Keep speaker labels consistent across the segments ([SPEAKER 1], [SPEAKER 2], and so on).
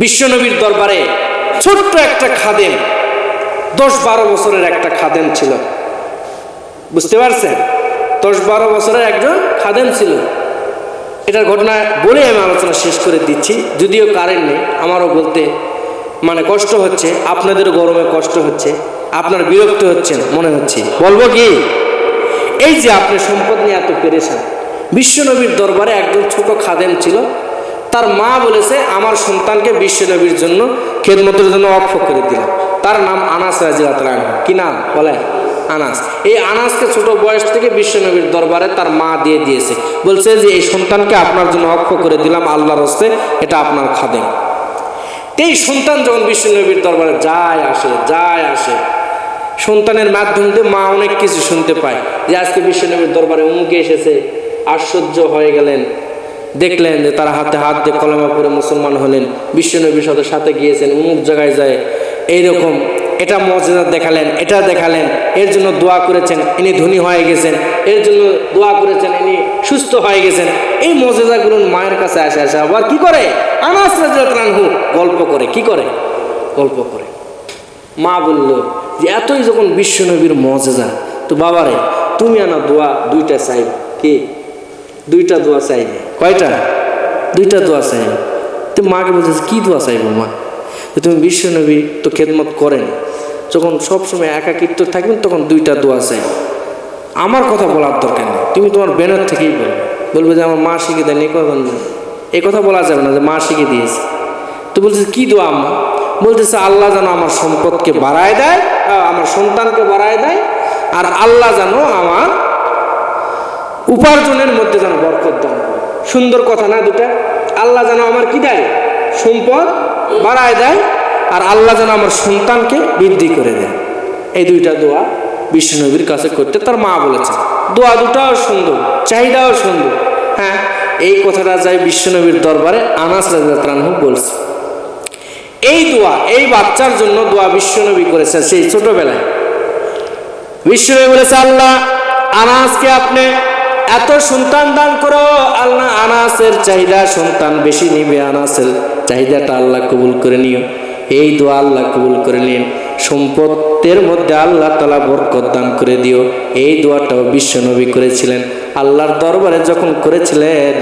[SPEAKER 1] বিশ্বনবীর দরবারে ছোট্ট একটা খাদেম, 10-12 বছরের একটা খাদেম ছিল। বুঝতে পারছেন? 10-12 বছরের একজন খাদেম ছিল। এটার ঘটনা বলে আমি আলোচনা শেষ করে দিচ্ছি, যদিও কারেন্ট নেই। আমারও বলতে কষ্ট হচ্ছে, আপনাদেরও গরমে কষ্ট হচ্ছে, আপনার বিরক্ত হচ্ছেন মনে হচ্ছে। বলবো কি, এই যে আপনি সম্পদ নিয়ে এত পেরেশান, বিশ্বনবীর দরবারে একজন ছোট খাদেম ছিল। তার মা বলেছে, আমার সন্তানকে বিশ্বনবীর জন্য খেদমতের জন্য ওয়াকফ করে দিলাম। তার নাম আনাস রাদিয়াল্লাহু আনহু। কি নাম বলে? আনাস। এই আনাসকে ছোট বয়স থেকে বিশ্বনবীর দরবারে তার মা দিয়ে দিয়েছে, বলছে যে এই সন্তানকে আপনার জন্য ওয়াকফ করে দিলাম আল্লাহর হস্তে, এটা আপনার খাদেম। এই সন্তান যখন বিশ্বনবীর দরবারে যায় আসে, সন্তানের মাধ্যম দিয়ে মা অনেক কিছু শুনতে পায়, যে আজকে বিশ্বনবীর দরবারে অমুকে এসেছে। আশ্চর্য হয়ে গেলেন, দেখলেন যে তার হাতে হাত দিয়ে কলেমা পড়ে মুসলমান হলেন, বিশ্বনবীর সাথে গিয়েছেন, অমুক জায়গায় যায় এইরকম, এটা মুজিজা দেখালেন, এটা দেখালেন, এর জন্য দোয়া করেছেন, ইনি ধনী হয়ে গেছেন, এর জন্য দোয়া করেছেন, ইনি সুস্থ হয়ে গেছেন। এই মুজিজাগুলো মায়ের কাছে আসে আবার কি করে, আনাস রাদিয়াল্লাহু আনহু গল্প করে। কি করে? গল্প করে। মা বলল যে এতই যখন বিশ্বনবীর মুজিজা, তো বাবারে তুমি আনা দোয়া 2টা চাইবে। কি? 2টা দোয়া চাইবে। কয়টা? 2টা দোয়া চাইবে। তো মাকে বলতেছে, কি দোয়া চাইবো মা? তুমি বিশ্বনবী তো খেদমত করেন, যখন সবসময় একাকিত্ব থাকবেন তখন 2টা দোয়া চাইবে। আমার কথা বলার দরকার নেই, তুমি তোমার বেনার থেকেই বলবে যে আমার মা শিখে দেন। এই কথা বলা যাবে না যে মা শিখে দিয়েছে। তো বলতেছে, কি দোয়া আম্মা? বলতেছে, আল্লাহ যেন আমার সম্পদকে বাড়ায় দেয়, আমার সন্তানকে বাড়ায় দেয়, আর আল্লাহ যেন আমার উপার্জনের মধ্যে যেন বরকত দান করে। সুন্দর কথা না দুটা? আল্লাহ যেন আমার কি দেয়? সম্পদ বাড়ায় দেয়, আর আল্লাহ যেন আমার সন্তানকে বৃদ্ধি করে দেয়। এই 2টা দোয়া বিশ্বনবীর কাছে করতে তার মা বলেছে। দোয়া দুটাও সুন্দর, চাহিদাও সুন্দর। হ্যাঁ, এই কথাটা যাই বিশ্বনবীর দরবারে আনাস রাদিয়াল্লাহু আনহু বলছে। এই দোয়া, এই বাচ্চার জন্য দোয়া বিশ্বনবী করেছে সেই ছোটবেলায়। বিশ্বনবী বলেছে, আল্লাহ আনাসকে আপনি এত সন্তান দান করো। আল্লাহ আনাসের চাহিদা সন্তান বেশি নিবে, আনাসের চাহিদাটা আল্লাহ কবুল করে নিও। এই দোয়া আল্লাহ কবুল করে নিন। সম্পদের মধ্যে আল্লাহ তাআলা বরকত দান করে দিও। এই দোয়াটাও বিশ্বনবী করেছিলেন। আল্লাহর দরবারে যখন করেছিলেন,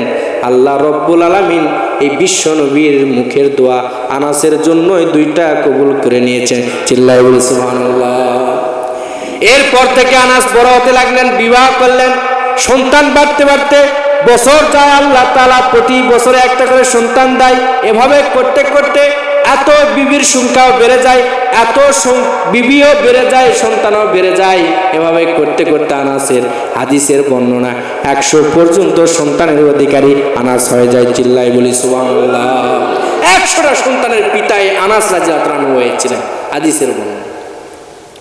[SPEAKER 1] আল্লাহ রব্বুল আলামিন এই বিশ্বনবীর মুখের দোয়া আনাসের জন্যই 2টা কবুল করে নিয়েছেন। চিল্লায় বলি সুবহানাল্লাহ। এরপর থেকে আনাস বড় হতে লাগলেন, বিবাহ করলেন। সন্তান বাড়তে বাড়তে বছর যায়, আল্লাহ তাআলা প্রতি বছরে একটা করে সন্তান দেয়। এভাবে করতে করতে এত বিবির সংখ্যাও বেড়ে যায়, এত বিবিও বেড়ে যায়, সন্তানও বেড়ে যায়। এভাবে করতে করতে আনাসের হাদিসের বর্ণনা 100 পর্যন্ত সন্তানের অধিকারী আনাস হয়ে যায়। চিল্লায় বলি সুবহানাল্লাহ। 100টা সন্তানের পিতায় আনাস রাদিয়াল্লাহু আনহু হয়েছিলেন। হাদিসের বর্ণনা।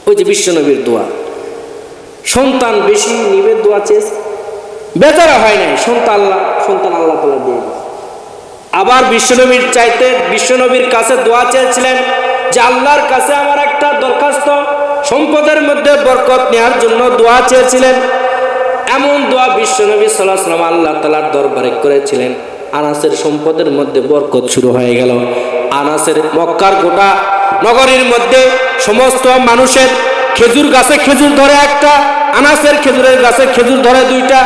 [SPEAKER 1] ওই যে বিশ্বনবীর দোয়া, সন্তান বেশি নিবে দোয়া চেয়েছে, বেচারা হয় নাই, সন্তান আল্লাহ তাআলা দিয়ে দিয়েছে। আবার বিশ্বনবীর কাছে দোয়া চেয়েছিলেন যে আল্লাহর কাছে আমার একটা দরখাস্ত, সম্পদের মধ্যে বরকত নেওয়ার জন্য দোয়া চেয়েছিলেন। এমন দোয়া বিশ্বনবী সাল্লাল্লাহু আলাইহি ওয়াসাল্লাম আল্লাহ তাআলার দরবারে করেছিলেন। আনাসের সম্পদের মধ্যে বরকত শুরু হয়ে গেল। আনাসের মক্কার গোটা নগরীর মধ্যে সমস্ত মানুষের খেজুর গাছে খেজুর ধরে একটা, আনাসের খেজুরের গাছে খেজুর ধরে 2টা।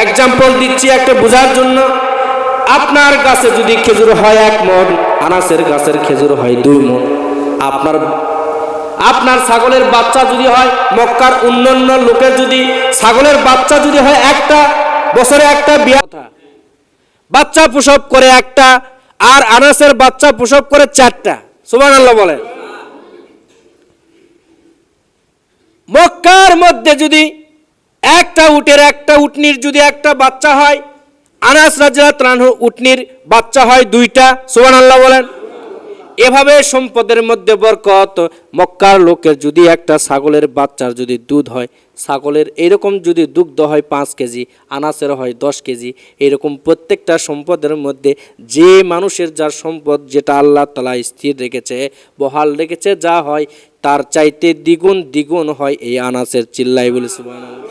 [SPEAKER 1] এক্সাম্পল দিচ্ছি একটা বোঝার জন্য। আপনার গাছে যদি খেজুর হয় 1 মণ, আনাসের গাছের খেজুর হয় 2 মণ। আপনার ছাগলের বাচ্চা যদি হয়, মক্কার অন্যান্য লোকের যদি ছাগলের বাচ্চা যদি হয় একটা, বছরে একটা বাচ্চা প্রসব করে একটা, আর আনাসের বাচ্চা প্রসব করে 4টা। সুবহানাল্লাহ বলেন। মক্কার মধ্যে যদি একটা উটনির যদি একটা বাচ্চা হয়, আনাস রাদিয়াল্লাহু আনহু উটনির বাচ্চা হয় 2টা। সুবহানাল্লাহ বলেন। এভাবে সম্পদের মধ্যে বরকত। মক্কার লোকের যদি একটা ছাগলের বাচ্চার যদি দুধ হয়, ছাগলের এরকম যদি দুগ্ধ হয় 5 কেজি, আনাসের হয় 10 কেজি। এরকম প্রত্যেকটা সম্পদের মধ্যে যে মানুষের যার সম্পদ যেটা আল্লাহ তাআলা স্থির রেখেছে, বহাল রেখেছে, যা হয় তার চাইতে দ্বিগুণ হয় এই আনাসের। চিল্লাই বলি সুবহানাল্লাহ।